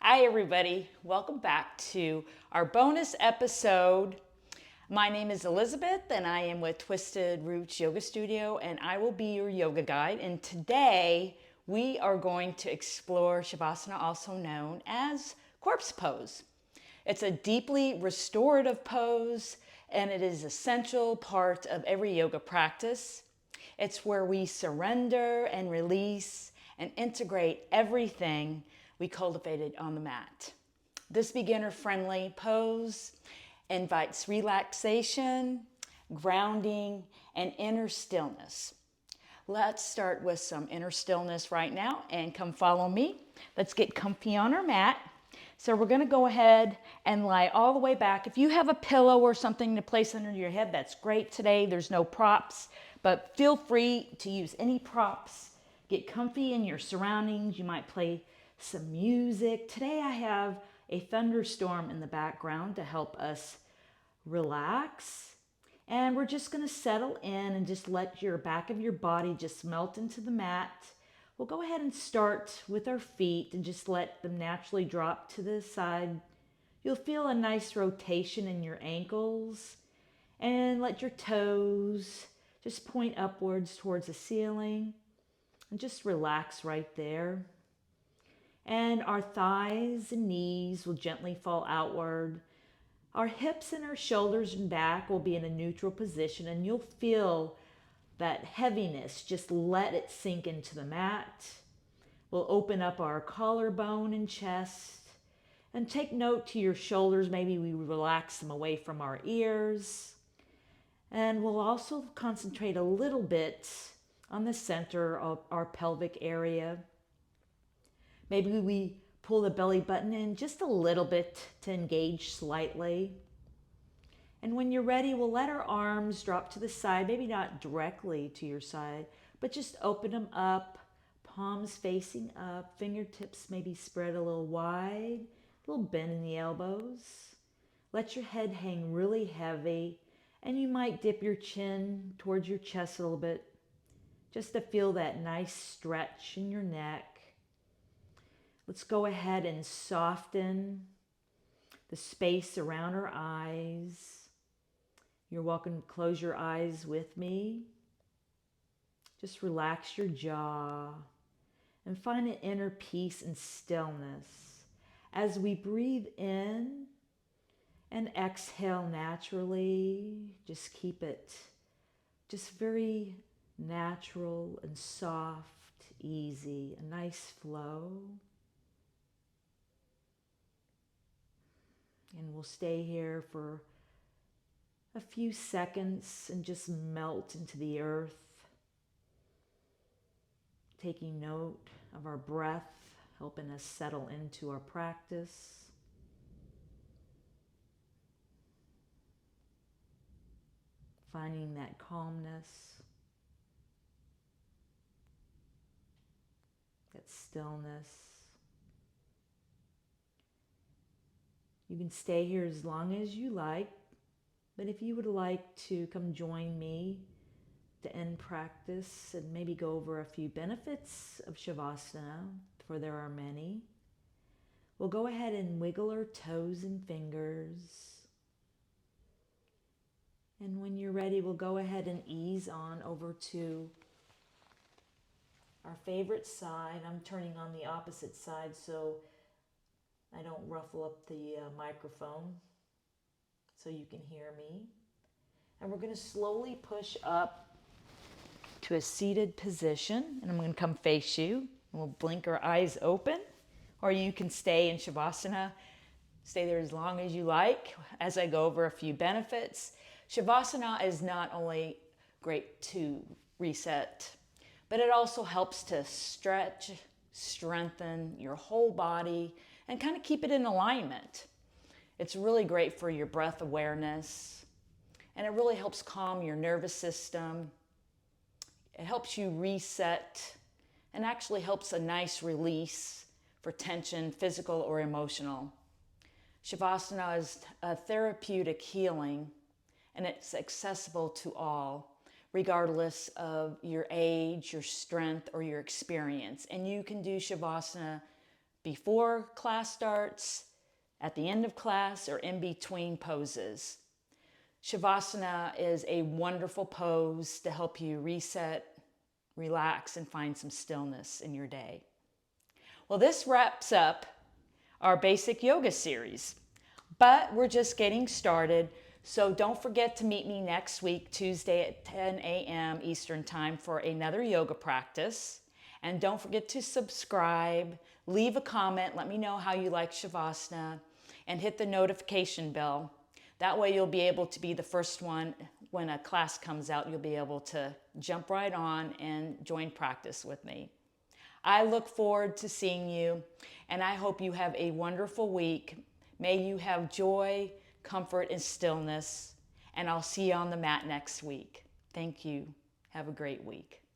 Hi everybody, welcome back to our bonus episode. My name is Elizabeth and I am with Twisted Roots Yoga Studio and I will be your yoga guide. And today we are going to explore Shavasana, also known as corpse pose. It's a deeply restorative pose and it is an essential part of every yoga practice. It's where we surrender and release and integrate everything we cultivated on the mat. This beginner-friendly pose invites relaxation, grounding, and inner stillness. Let's start with some inner stillness right now and come follow me. Let's get comfy on our mat. So we're going to go ahead and lie all the way back. If you have a pillow or something to place under your head, that's great today. There's no props, but feel free to use any props. Get comfy in your surroundings. You might play some music. Today I have a thunderstorm in the background to help us relax. And we're just going to settle in and just let your back of your body just melt into the mat. We'll go ahead and start with our feet and just let them naturally drop to the side. You'll feel a nice rotation in your ankles and let your toes just point upwards towards the ceiling and just relax right there. And our thighs and knees will gently fall outward. Our hips and our shoulders and back will be in a neutral position and you'll feel that heaviness. Just let it sink into the mat. We'll open up our collarbone and chest and take note to your shoulders. Maybe we relax them away from our ears. And we'll also concentrate a little bit on the center of our pelvic area. Maybe we pull the belly button in just a little bit to engage slightly. And when you're ready, we'll let our arms drop to the side, maybe not directly to your side, but just open them up, palms facing up, fingertips maybe spread a little wide, a little bend in the elbows. Let your head hang really heavy, and you might dip your chin towards your chest a little bit, just to feel that nice stretch in your neck. Let's go ahead and soften the space around our eyes. You're welcome to close your eyes with me. Just relax your jaw and find an inner peace and stillness. As we breathe in and exhale naturally, just keep it just very natural and soft, easy, a nice flow. And we'll stay here for a few seconds and just melt into the earth, taking note of our breath, helping us settle into our practice. Finding that calmness, that stillness. You can stay here as long as you like, but if you would like to come join me to end practice and maybe go over a few benefits of Shavasana, for there are many, we'll go ahead and wiggle our toes and fingers. And when you're ready, we'll go ahead and ease on over to our favorite side. I'm turning on the opposite side so I don't ruffle up the microphone so you can hear me. And we're going to slowly push up to a seated position. And I'm going to come face you. And we'll blink our eyes open. Or you can stay in Shavasana. Stay there as long as you like as I go over a few benefits. Shavasana is not only great to reset, but it also helps to stretch, strengthen your whole body, and kind of keep it in alignment. It's really great for your breath awareness, and it really helps calm your nervous system. It helps you reset, and actually helps a nice release for tension, physical or emotional. Shavasana is a therapeutic healing, and it's accessible to all, regardless of your age, your strength, or your experience. And you can do Shavasana before class starts, at the end of class, or in between poses. Shavasana is a wonderful pose to help you reset, relax, and find some stillness in your day. Well, this wraps up our basic yoga series, but we're just getting started. So don't forget to meet me next week, Tuesday at 10 a.m. Eastern Time for another yoga practice. And don't forget to subscribe, leave a comment, let me know how you like Shavasana, and hit the notification bell. That way you'll be able to be the first one when a class comes out. You'll be able to jump right on and join practice with me. I look forward to seeing you, and I hope you have a wonderful week. May you have joy, comfort, and stillness, and I'll see you on the mat next week. Thank you. Have a great week.